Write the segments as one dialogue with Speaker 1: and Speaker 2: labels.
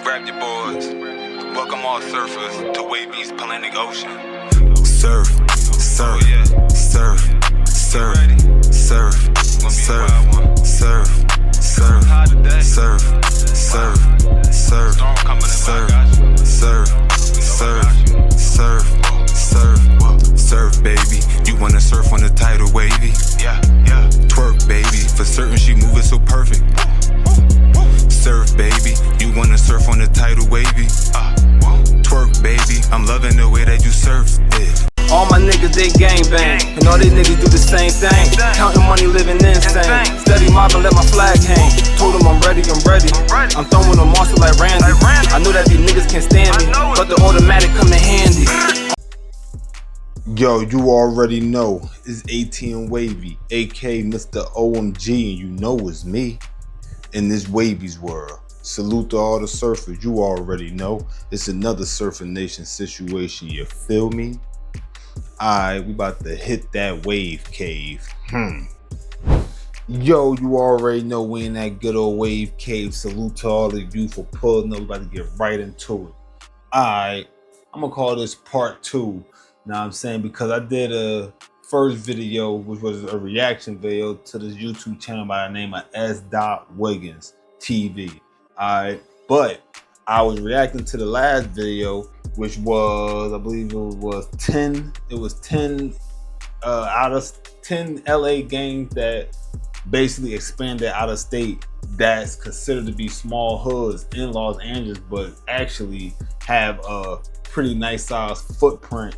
Speaker 1: Grab your boards. Welcome all surfers to Wavvy's Atlantic Ocean. Surf, surf, surf, surf, surf, surf, surf, surf, surf, surf, surf, surf, surf, surf, surf, baby. You wanna surf on the tidal wavy? Yeah. Twerk, baby. For certain, she moving so perfect. Surf, baby. You wanna surf on the tidal wavy? Twerk, baby. I'm loving the way that you surf it.
Speaker 2: All my niggas, they gangbang, and all these niggas do the same thing. Counting money, living insane. Steady mobbing, let my flag hang. Told them I'm ready. I'm throwing them monster like Randy. I know that these niggas can't stand me, but the automatic come in handy.
Speaker 3: Yo, you already know it's ATM Wavy, aka Mr. OMG, and you know it's me in this Wavy's world. Salute to all the surfers, you already know it's another Surfing Nation situation, you feel me? Alright, we about to hit that wave cave. Yo, you already know we in that good old wave cave. Salute to all of you for pulling up. We about to get right into it. Alright, I'm gonna call this part 2. Know what I'm saying? Because I did a first video, which was a reaction video to this YouTube channel by the name of S.Wiggins TV. Alright, but I was reacting to the last video, which was, I believe it was 10. It was 10 out of 10 LA games that basically expanded out of state, that's considered to be small hoods in Los Angeles, but actually have a pretty nice size footprint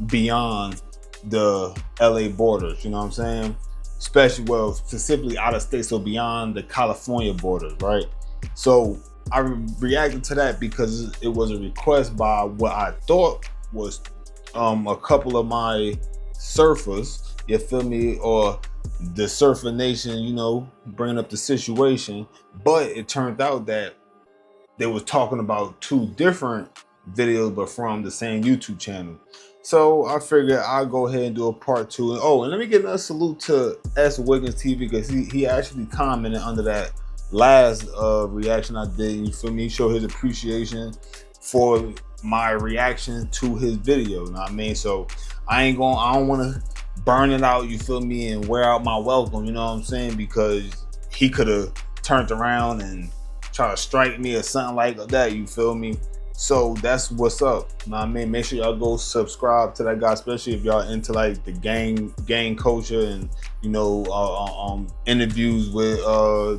Speaker 3: beyond the LA borders, you know what I'm saying? Especially, well, specifically out of state, so beyond the California borders, right? So I reacted to that because it was a request by what I thought was a couple of my surfers, you feel me, or the Surfer Nation, you know, bringing up the situation. But it turned out that they was talking about 2 different videos, but from the same YouTube channel. So I figured I'll go ahead and do a part 2. And oh, and let me get another salute to S.Wiggins TV, because he actually commented under that last reaction I did. You feel me? He showed his appreciation for my reaction to his video. You know what I mean? So I don't want to burn it out, you feel me, and wear out my welcome, you know what I'm saying? Because he could have turned around and tried to strike me or something like that, you feel me? So that's what's up. You know what I mean? Make sure y'all go subscribe to that guy, especially if y'all into like the gang culture and, you know, interviews with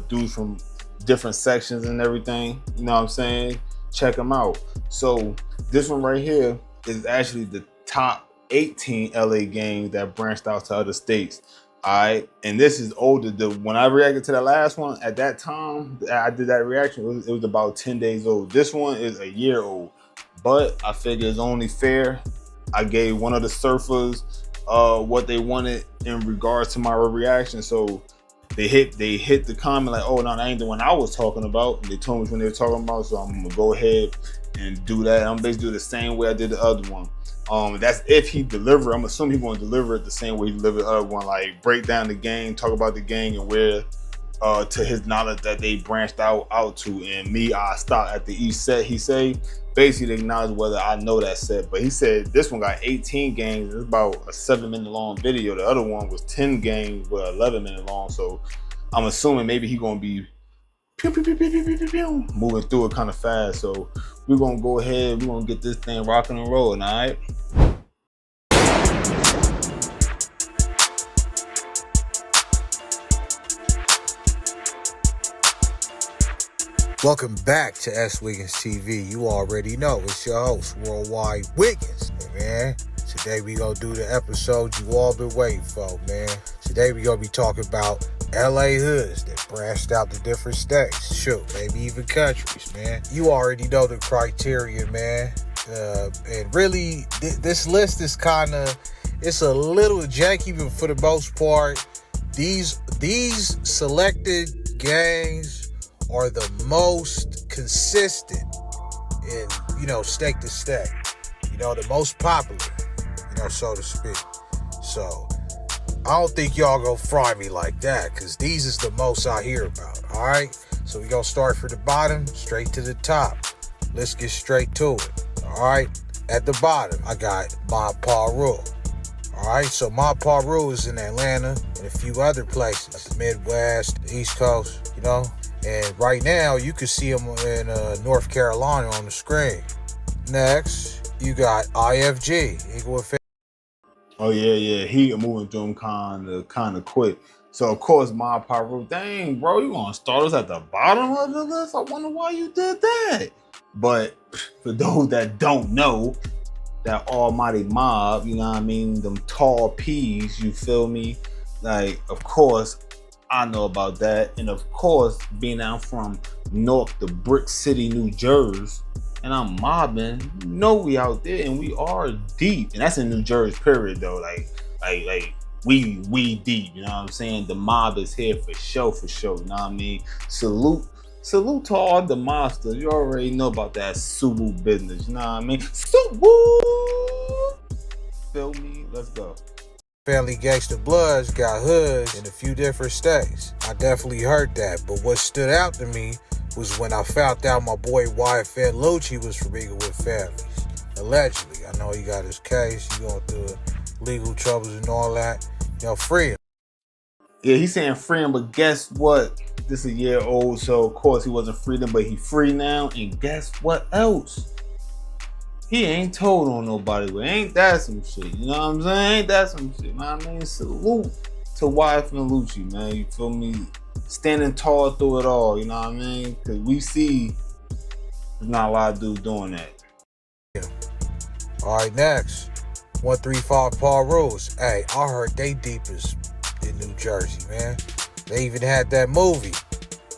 Speaker 3: dudes from different sections and everything. You know what I'm saying? Check them out. So this one right here is actually the top 18 LA games that branched out to other states. Alright, and this is older. When I reacted to the last one, at that time I did that reaction, it was about 10 days old. This one is a year old, but I figure it's only fair. I gave one of the surfers what they wanted in regards to my reaction, so they hit the comment like, oh no, that ain't the one I was talking about, and they told me which one they were talking about, so I'm gonna go ahead and do that. I'm basically doing the same way I did the other one. That's if he deliver. I'm assuming he's going to deliver it the same way he delivered the other one, like break down the gang, talk about the gang and where to his knowledge that they branched out to. And me, I stopped at the each set. He said basically to acknowledge whether I know that set, but he said this one got 18 games. It's about a 7-minute long video. The other one was 10 games with 11 minutes long. So I'm assuming maybe he's going to be moving through it kind of fast. So we're gonna go ahead, we're gonna get this thing rocking and rolling. All right,
Speaker 4: welcome back to S.Wiggins TV. You already know it's your host, Worldwide Wiggins. Hey, man, today we gonna do the episode you all been waiting for, man. Today we gonna be talking about LA hoods that branched out to different states, shoot, maybe even countries, man. You already know the criteria, man. And really, this list is it's a little janky, but for the most part, these selected gangs are the most consistent in, you know, state to state. You know, the most popular, you know, so to speak. So I don't think y'all gonna fry me like that, because these is the most I hear about, all right? So we gonna start from the bottom straight to the top. let's get straight to it. All right, at the bottom, I got Mob Paul Rule. All right, so Mob Paul Rule is in Atlanta and a few other places, the Midwest, the East Coast, you know. And right now, you can see him in North Carolina on the screen. Next, you got IFG, Equal Affairs.
Speaker 3: Oh yeah. He moving through them kind of quick. So of course, my Pyro, dang, bro, you gonna start us at the bottom of the list? I wonder why you did that. But for those that don't know, that almighty mob, you know what I mean, them tall peas, you feel me? Like, of course, I know about that. And of course, being out from North to Brick City, New Jersey, and I'm mobbing, you know we out there and we are deep. And that's in New Jersey, period, though. Like we deep, you know what I'm saying? The mob is here for sure, you know what I mean? Salute to all the monsters. You already know about that Subu business, you know what I mean? Subu! Feel me? Let's go.
Speaker 4: Family Gangsta Bloods got hoods in a few different states. I definitely heard that, but what stood out to me was when I found out my boy YFN Lucci was from Eagle with Families. Allegedly. I know he got his case, he going through legal troubles and all that. You know, free him.
Speaker 3: Yeah, he's saying free him, but guess what? This is a year old, so of course he wasn't freedom, but he free now. And guess what else? He ain't told on nobody, but ain't that some shit? You know what I'm saying? Ain't that some shit? You know what I mean? Salute to YFN Lucci, man. You feel me? Standing tall through it all, you know what I mean? Because we see there's not a lot of dudes doing that.
Speaker 4: Yeah. All right, next. 135 Paul Rules. Hey, I heard they deepest in New Jersey, man. They even had that movie.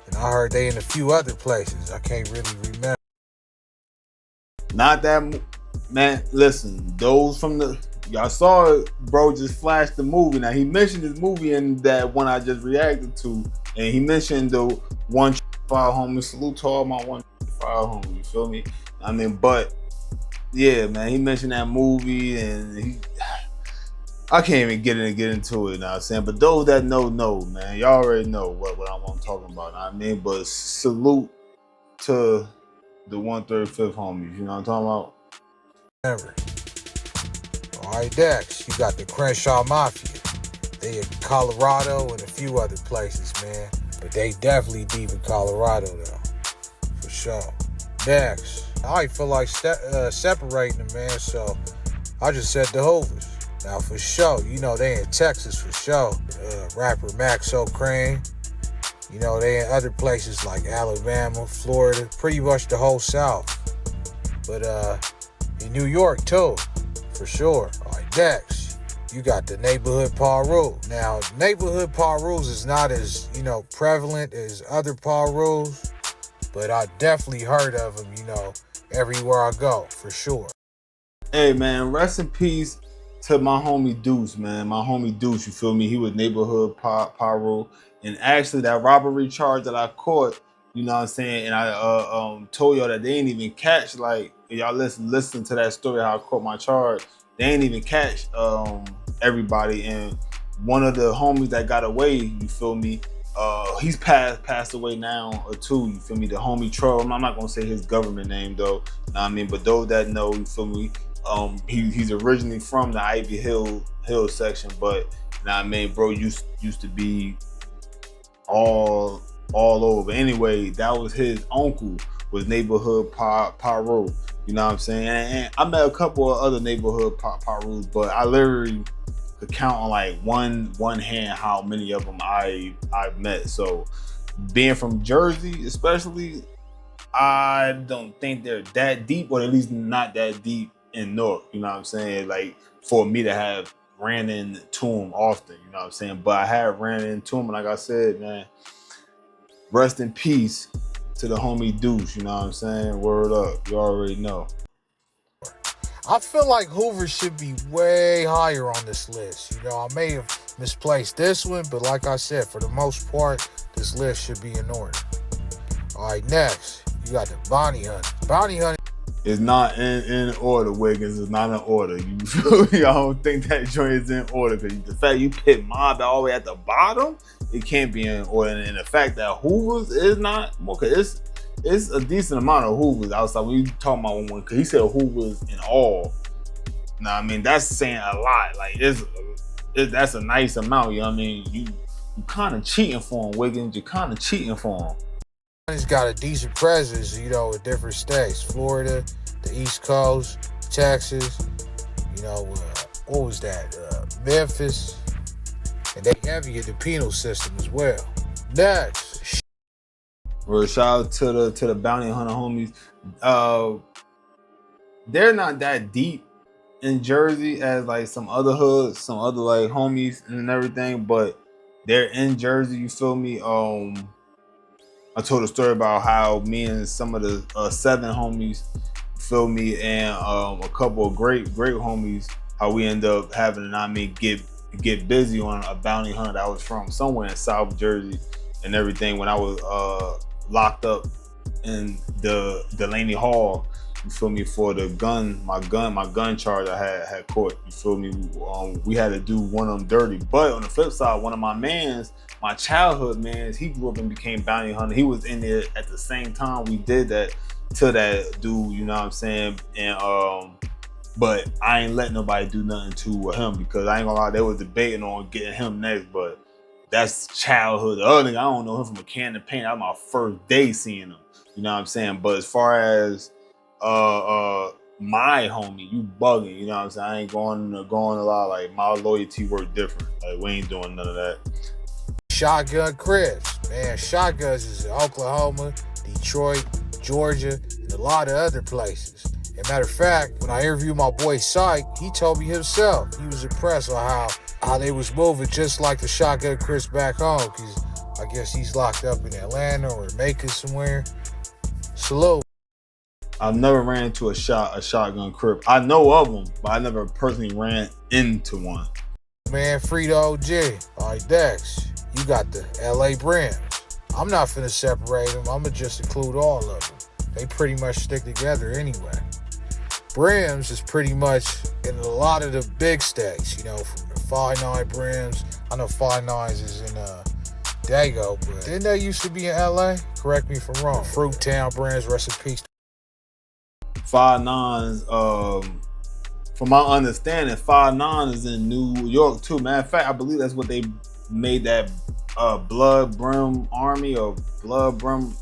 Speaker 4: And I heard they in a few other places. I can't really remember.
Speaker 3: Not that, man, listen, those from the, y'all saw it, bro just flashed the movie. Now, he mentioned this movie in that one I just reacted to, and he mentioned the 135 homies. Salute to all my 135 homies, you feel me? I mean, but, yeah, man, he mentioned that movie, and I can't even get into it, you know what I'm saying? But those that know, man. Y'all already know what I'm talking about, you know what I mean? But salute to the 135th homies, you know what I'm talking about?
Speaker 4: Remember. All right, next, you got the Crenshaw Mafia. They in Colorado and a few other places, man. But they definitely deep in Colorado, though. For sure. Next, I feel like separating them, man, so I just said the Hoovers. Now, for sure, you know they in Texas, for sure. Rapper Max O'Crane. You know, they in other places like Alabama, Florida, pretty much the whole South. But in New York, too, for sure. All right, next, you got the Neighborhood Paul Rule. Now, Neighborhood Paul Rules is not as, you know, prevalent as other Paul Rules, but I definitely heard of them, you know, everywhere I go, for sure.
Speaker 3: Hey, man, rest in peace to my homie Deuce, man. My homie Deuce, you feel me? He was Neighborhood Pyro. And actually, that robbery charge that I caught, you know what I'm saying? And I told y'all that they ain't even catch, like, y'all listen to that story, how I caught my charge. They ain't even catch everybody. And one of the homies that got away, you feel me? He's passed away now or two, you feel me? The homie Troll. I'm not gonna say his government name though, you know what I mean? But those that know, you feel me? He's originally from the Ivy Hill section, but you know what I mean, bro, used to be all over. Anyway, that was his uncle, was Neighborhood Pyro. You know what I'm saying? And I met a couple of other Neighborhood Pyros, but I literally could count on like one hand how many of them I've met. So being from Jersey, especially, I don't think they're that deep, or at least not that deep in North. You know what I'm saying? Like for me to have ran into him often, you know what I'm saying? But I had ran into him, and like I said, man, rest in peace to the homie Deuce, you know what I'm saying? Word up, you already know.
Speaker 4: I feel like Hoover should be way higher on this list. You know, I may have misplaced this one, but like I said, for the most part, this list should be in order. All right, next, you got the Bounty Hunter. Bounty Hunter
Speaker 3: is not in order, Wiggins. It's not in order. You feel me? I don't think that joint is in order, because the fact you put Mob all the way at the bottom, it can't be in order. And the fact that Hoover's is not, okay, it's a decent amount of hoovers outside. When you talking about one, cause he said hoovers in all. Now, I mean, that's saying a lot. Like, that's a nice amount. You know what I mean? You kind of cheating for him, Wiggins. You're kind of cheating for him.
Speaker 4: He's got a decent presence, you know, in different states. Florida, the East Coast, Texas, you know, what was that? Memphis. And they heavy in the penal system as well. Next.
Speaker 3: Well, shout out to the bounty hunter homies. They're not that deep in Jersey as like some other hoods, some other like homies and everything, but they're in Jersey, you feel me? I told a story about how me and some of the 7 homies, you feel me, and a couple of great homies, how we end up having to get busy on a bounty hunt that was from somewhere in South Jersey and everything when I was locked up in the Delaney Hall. You feel me, for the my gun charge I had caught. You feel me? We had to do one of them dirty. But on the flip side, one of my mans, my childhood mans, he grew up and became bounty hunter. He was in there at the same time we did that to that dude. You know what I'm saying? And but I ain't let nobody do nothing to him because I ain't gonna lie, they was debating on getting him next. But that's childhood. The other thing, I don't know him from a can of paint. That was my first day seeing him. You know what I'm saying? But as far as my homie, you bugging, you know what I'm saying? I ain't going a lot. Like, my loyalty work different. Like, we ain't doing none of that.
Speaker 4: Shotgun crips, man. Shotguns is in Oklahoma, Detroit, Georgia, and a lot of other places. As a matter of fact, when I interviewed my boy Syke, he told me himself he was impressed on how they was moving just like the shotgun crips back home. Cause I guess he's locked up in Atlanta or Macon somewhere. Salute.
Speaker 3: I've never ran into a shotgun crip. I know of them, but I never personally ran into one.
Speaker 4: Man, Frito OG. All right, Dex, you got the LA Brims. I'm not finna separate them. I'ma just include all of them. They pretty much stick together anyway. Brims is pretty much in a lot of the big states, you know, from the 5'9" Brims. I know 5'9" is in Dago, but didn't they used to be in LA? Correct me if I'm wrong. Fruittown Brims, rest in peace.
Speaker 3: 5'9", from my understanding, 5'9" is in New York too. Matter of fact, I believe that's what they made that Blood Brim Army or Blood Brim,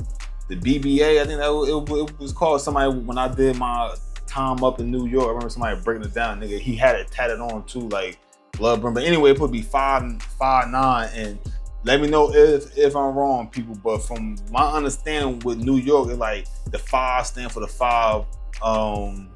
Speaker 3: the BBA. I think that it was called. Somebody, when I did my time up in New York, I remember somebody breaking it down. Nigga, he had it tatted on too, like Blood Brim. But anyway, it would be 5'9", and let me know if I'm wrong, people. But from my understanding with New York, it's like the 5 stand for the 5. I'm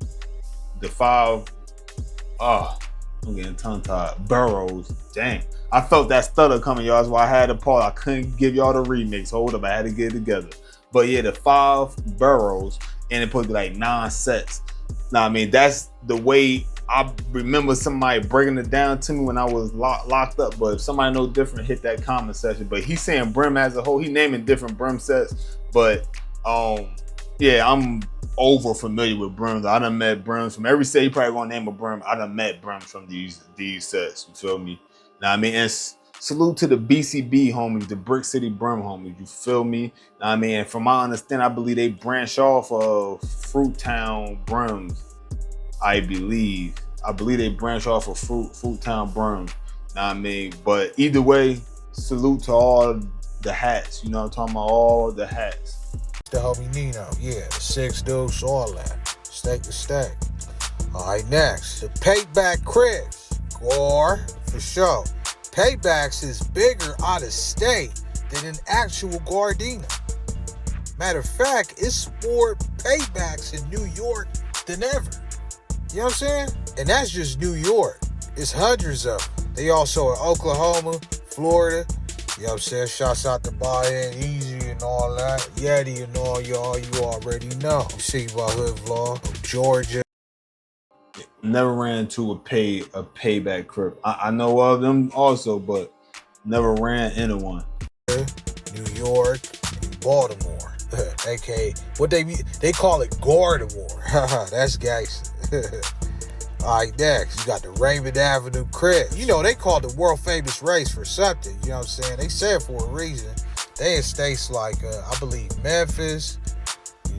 Speaker 3: getting tongue-tied. Boroughs. Dang. I felt that stutter coming, y'all. That's why I had to pause. I couldn't give y'all the remix. Hold up, I had to get it together. But yeah, the 5 boroughs, and it put like 9 sets. Now, I mean, that's the way I remember somebody breaking it down to me when I was locked up. But if somebody know different, hit that comment section. But he's saying Brim as a whole. He naming different Brim sets. But yeah, I'm over familiar with Brims. I done met Brims from every state. You probably gonna name a Brim. I done met Brims from these sets. You feel me? Now I mean, and salute to the BCB homies, the Brick City Brim homies. You feel me? Now I mean, from my understanding, I believe they branch off of Fruittown Brims. I believe they branch off of Fruittown Brims. Now I mean, but either way, salute to all the hats. You know what I'm talking about? All the hats.
Speaker 4: The homie Nino, yeah, the 6 dudes, all that. Steak to steak. All right, next, the Payback Crips. Gore, for sure. Paybacks is bigger out of state than an actual Gardena. Matter of fact, it's more paybacks in New York than ever. You know what I'm saying? And that's just New York. It's hundreds of them. They also in Oklahoma, Florida. You know what I'm saying? Shouts out to Buy-In, Easy and all that. Yeti and all y'all, you already know. You see my hood vlog of Georgia.
Speaker 3: Never ran into a payback crip. I know of them also, but never ran into one.
Speaker 4: New York and Baltimore. AKA, what they call it Gardemore. That's gangster. All right, next, you got the Raymond Avenue Crip. You know, they call the world famous race for something. You know what I'm saying? They say it for a reason. They in states like, I believe, Memphis,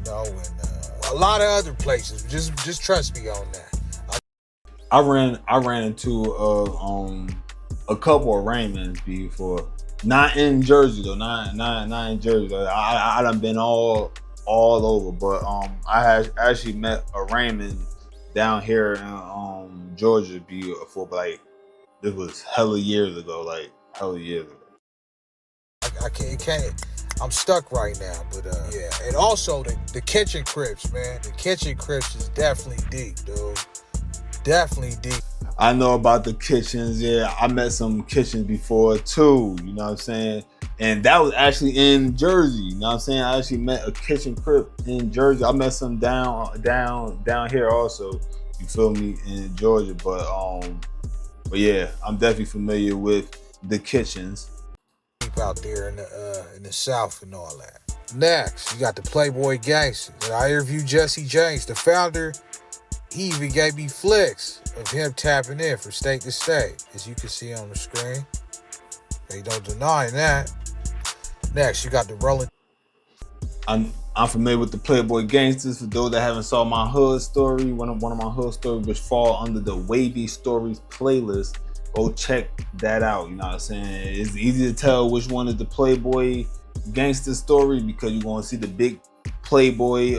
Speaker 4: and a lot of other places. Just trust me on that.
Speaker 3: I ran into a couple of Raymonds before. Not in Jersey though. Not in Jersey though. I done been all over, but I had actually met a Raymond down here in Georgia before, but like this was hella years ago.
Speaker 4: I can't. I'm stuck right now, but yeah. And also the kitchen crips, man. The kitchen crips is definitely deep, dude. Definitely deep.
Speaker 3: I know about the kitchens. Yeah, I met some kitchens before too. You know what I'm saying? And that was actually in Jersey. You know what I'm saying? I actually met a kitchen crip in Jersey. I met some down here also. You feel me? In Georgia, but yeah, I'm definitely familiar with the kitchens.
Speaker 4: Out there in the South and all that. Next, you got the Playboy Gangsters. And I interviewed Jesse James, the founder. He even gave me flicks of him tapping in from state to state, as you can see on the screen. Ain't no denying that. Next, you got the Rolling.
Speaker 3: I'm familiar with the Playboy Gangsters. For those that haven't saw my hood story, one of my hood stories, which fall under the Wavvy Stories playlist. Go check that out. You know what I'm saying? It's easy to tell which one is the Playboy Gangster story because you're gonna see the big Playboy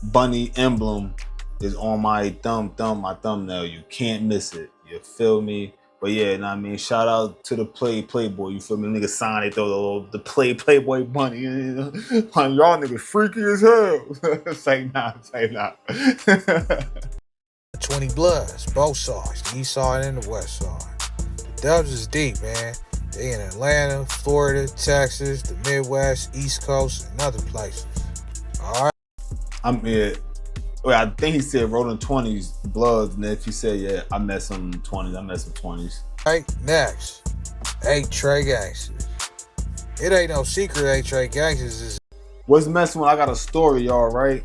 Speaker 3: bunny emblem is on my thumbnail. You can't miss it. You feel me? But yeah, you know what I mean? Shout out to the Playboy. You feel me? Niggas sign it though, the Playboy bunny. You know? Y'all niggas freaky as hell. Say nah.
Speaker 4: 20 Bloods, both sides, the east side and the west side. The Dubs is deep, man. They in Atlanta, Florida, Texas, the Midwest, East Coast, and other places. All right.
Speaker 3: I think he said Rolling 20s, Bloods, and if he said, yeah, I met some 20s.
Speaker 4: Right, next, 8 Trey Gangsters. It ain't no secret 8 Trey Gangsters is.
Speaker 3: What's messing with? I got a story, y'all, right?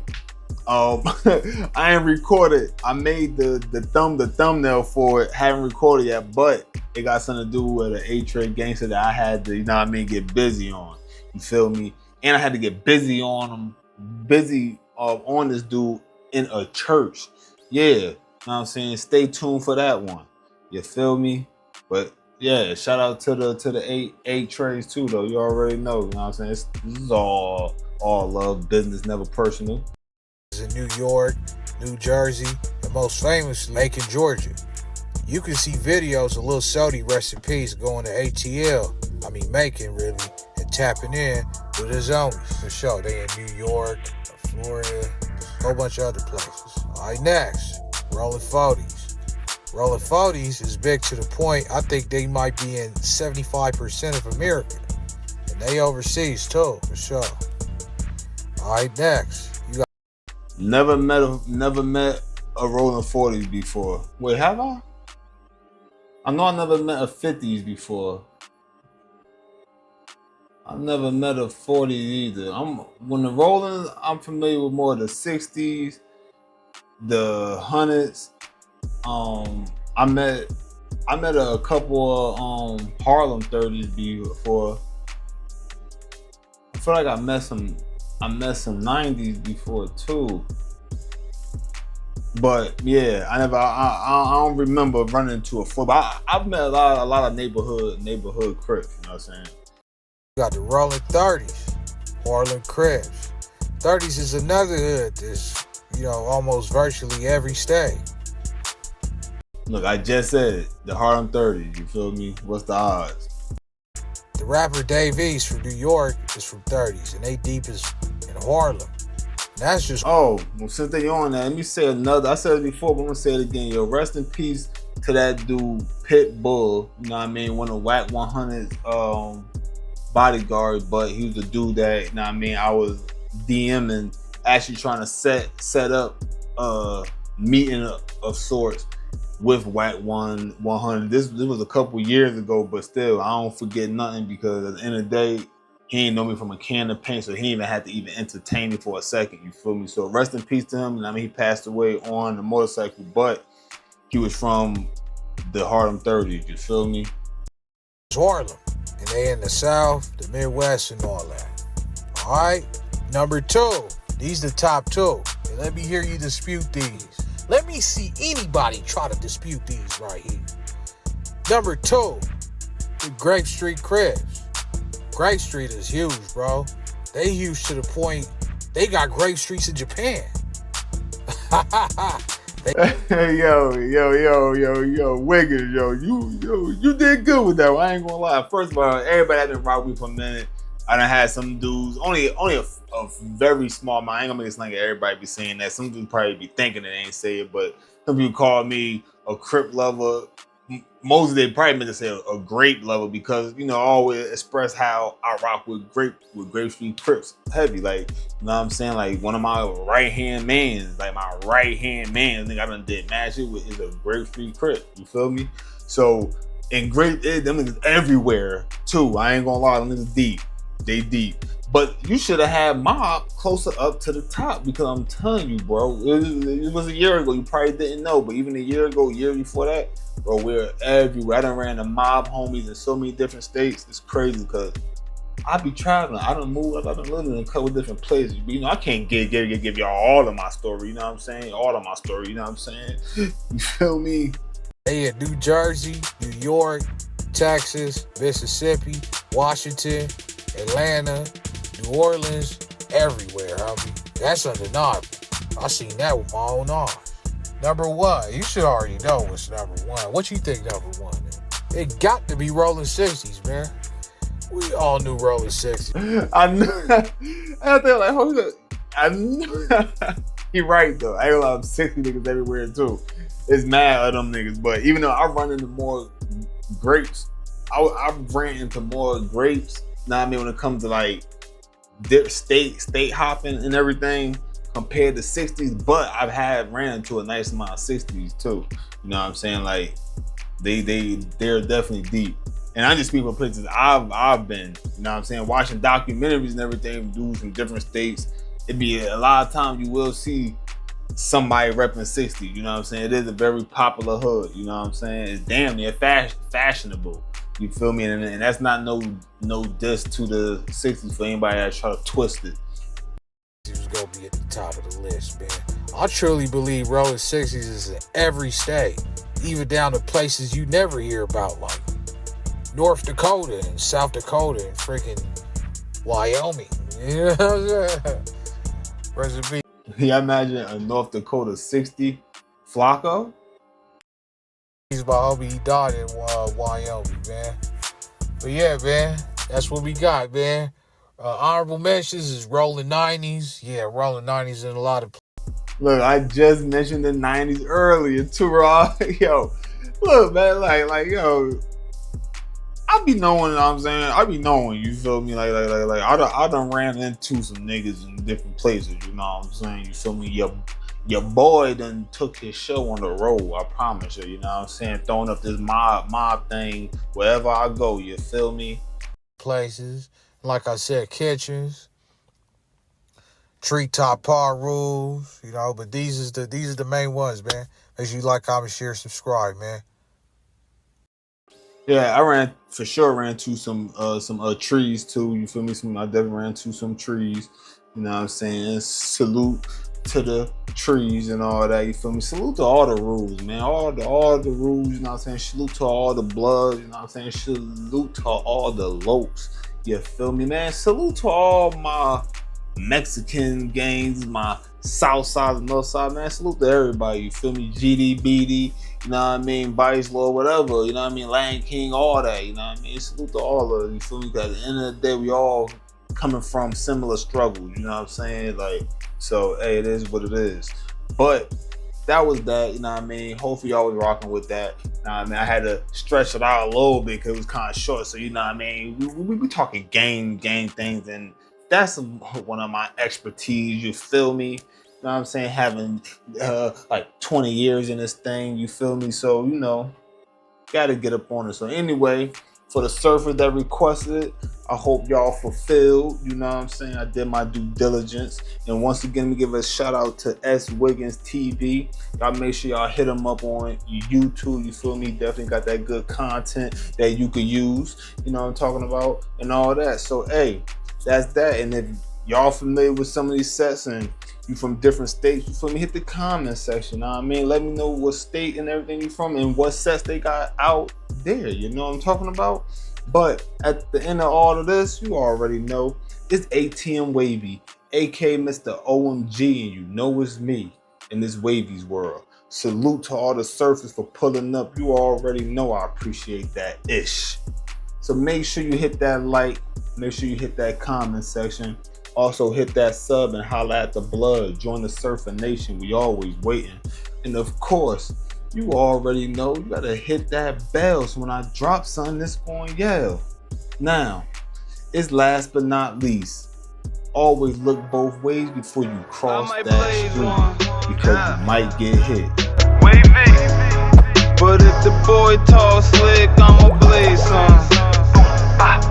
Speaker 3: I ain't recorded. I made the thumbnail for it. Haven't recorded yet, but it got something to do with an 8 Trey Gangster that I had to, you know what I mean, get busy on. You feel me? And I had to get busy on him, on this dude in a church. Yeah, you know what I'm saying? Stay tuned for that one. You feel me? But yeah, shout out to the 8 Treys too, though. You already know. You know what I'm saying? This is all love, business, never personal.
Speaker 4: In New York, New Jersey, and most famously, Macon, Georgia. You can see videos of Lil Sody, rest in peace, going to Macon really, and tapping in with his homies. For sure, they in New York, Florida, a whole bunch of other places. All right, next, Rolling 40s. Rolling 40s is big to the point, I think they might be in 75% of America. And they overseas too, for sure. All right, next.
Speaker 3: Never met a Rolling 40s before. Wait, have I? I know I never met a 50s before. I never met a 40s either. When the Rolling, I'm familiar with more of the 60s, the 100s. I met a couple of Harlem 30s before. I feel like I met some 90s before too. But yeah, I don't remember running into a football. I've met a lot of neighborhood crips, you know what I'm saying?
Speaker 4: You got the Rolling 30s, Harlem Crips. 30s is another hood that's, almost virtually every state.
Speaker 3: Look, I just said the Harlem 30s, you feel me? What's the odds?
Speaker 4: The rapper Dave East from New York is from 30s, and they deep is in Harlem. And that's just...
Speaker 3: Oh, well, since they on that, let me say another. I said it before, but I'm going to say it again. Yo, rest in peace to that dude, Pitbull. You know what I mean? One of Whack 100's bodyguards, but he was the dude that, you know what I mean, I was DMing, actually trying to set up a meeting of sorts with Whack 100. This was a couple years ago, but still, I don't forget nothing because at the end of the day, he ain't know me from a can of paint, so he even had to even entertain me for a second, you feel me? So rest in peace to him. And I mean, he passed away on the motorcycle, but he was from the Harlem 30s, you feel me?
Speaker 4: Harlem, and they in the South, the Midwest, and all that. All right, number 2, These the top 2. And let me hear you dispute these. Let me see anybody try to dispute these right here. Number 2, the Grape Street Crips. Grape Street is huge, bro. They huge to the point they got Grape Streets in Japan.
Speaker 3: yo, Wiggins, you did good with that one. I ain't gonna lie. First of all, everybody had been rock with for a minute. I done had some dudes, only a very small amount. I ain't gonna make it sound like everybody be saying that. Some dudes probably be thinking they ain't say it, but some people call me a Crip lover. Most of they probably meant to say a grape lover because, I always express how I rock with Grape Street Crips heavy. Like, you know what I'm saying? Like, one of my right-hand mans, I done did mad shit with is a Grape Street Crip. You feel me? So, and them niggas everywhere, too. I ain't gonna lie, them niggas deep. They deep. But you should have had Mob closer up to the top because I'm telling you, bro, it was a year ago. You probably didn't know, but even a year before that, bro, we're everywhere. I done ran the Mob homies in so many different states. It's crazy because I be traveling. I done moved. I done lived in a couple different places. But, I can't give y'all all of my story. You know what I'm saying? All of my story. You know what I'm saying? You feel me?
Speaker 4: They in New Jersey, New York, Texas, Mississippi, Washington, Atlanta, New Orleans, everywhere, homie. That's undeniable. I seen that with my own eyes. Number 1, you should already know what's number 1. What you think number 1 is? It got to be Rolling 60s, man. We all knew Rolling 60s.
Speaker 3: I knew. I feel like, hold up. I knew. He right though. I ain't gonna lie, 60 niggas everywhere too. It's mad of them niggas, but even though I run into more grapes, I ran into more grapes. Know what I mean, when it comes to like state hopping and everything compared to 60s, but I've ran into a nice amount of 60s too. You know what I'm saying? Like they're definitely deep. And I just speak for places I've been, you know what I'm saying, watching documentaries and everything, dudes from different states. It'd be a lot of times you will see somebody repping 60, you know what I'm saying? It is a very popular hood, you know what I'm saying? It's damn near fashionable. You feel me? And that's not no diss to the 60s for anybody that try to twist it.
Speaker 4: He was gonna be at the top of the list, man. I truly believe Rolling 60s is in every state, even down to places you never hear about, like North Dakota and South Dakota and freaking Wyoming. You know what I'm saying? Recipe.
Speaker 3: Yeah, imagine a North Dakota 60 Flacco.
Speaker 4: He's my homie. He died in Wyoming, man. But yeah, man, that's what we got, man. Honorable mentions is Rolling 90s. Yeah, Rolling 90s in a lot of places.
Speaker 3: Look, I just mentioned the 90s earlier too, Raw. Yo, look, man, like, yo, I be knowing, you know what I'm saying? I be knowing, you feel me? Like, I done ran into some niggas in different places, you know what I'm saying? You feel me? Your boy done took his show on the road, I promise you, you know what I'm saying? Throwing up this mob thing wherever I go, you feel me?
Speaker 4: Places, like I said, kitchens, treetop par rules, you know, but these is the main ones, man. Make sure you like, comment, share, subscribe, man.
Speaker 3: Yeah, I ran to some trees too. You feel me? I definitely ran to some trees. You know what I'm saying? Salute to the trees and all that. You feel me? Salute to all the rules, man. All the rules. You know what I'm saying? Salute to all the blood. You know what I'm saying? Salute to all the lopes. You feel me, man? Salute to all my Mexican gangs, my South Side and North Side, man. Salute to everybody. You feel me? GD, you know what I mean, Vice Lord, whatever, you know what I mean, Lion King, all that, you know what I mean, salute to all of it, you feel me, because at the end of the day, we all coming from similar struggles, you know what I'm saying, like, so, hey, it is what it is, but that was that, you know what I mean, hopefully y'all was rocking with that, you know what I mean, I had to stretch it out a little bit, because it was kind of short, so, you know what I mean, we talking game things, and that's one of my expertise, you feel me? You know what I'm saying? Having like 20 years in this thing, you feel me? So, you know, gotta get up on it. So anyway, for the surfers that requested it, I hope y'all fulfilled. You know what I'm saying? I did my due diligence. And once again, let me give a shout out to S.Wiggins TV. Y'all make sure y'all hit him up on YouTube. You feel me? Definitely got that good content that you could use. You know what I'm talking about? And all that. So, hey, that's that. And if y'all familiar with some of these sets and you from different states, you feel me, hit the comment section, you know what I mean? Let me know what state and everything you from and what sets they got out there, you know what I'm talking about? But at the end of all of this, you already know it's ATM Wavy, aka Mr. OMG, and you know it's me in this Wavvy's world. Salute to all the surfers for pulling up. You already know I appreciate that ish. So make sure you hit that like, make sure you hit that comment section. Also hit that sub and holla at the blood. Join the Surfer Nation. We always waiting. And of course, you already know you gotta hit that bell so when I drop something, it's going yell. Now, it's last but not least. Always look both ways before you cross that street because you might get hit.
Speaker 2: Wavvy. But if the boy tall slick, I'ma blaze some.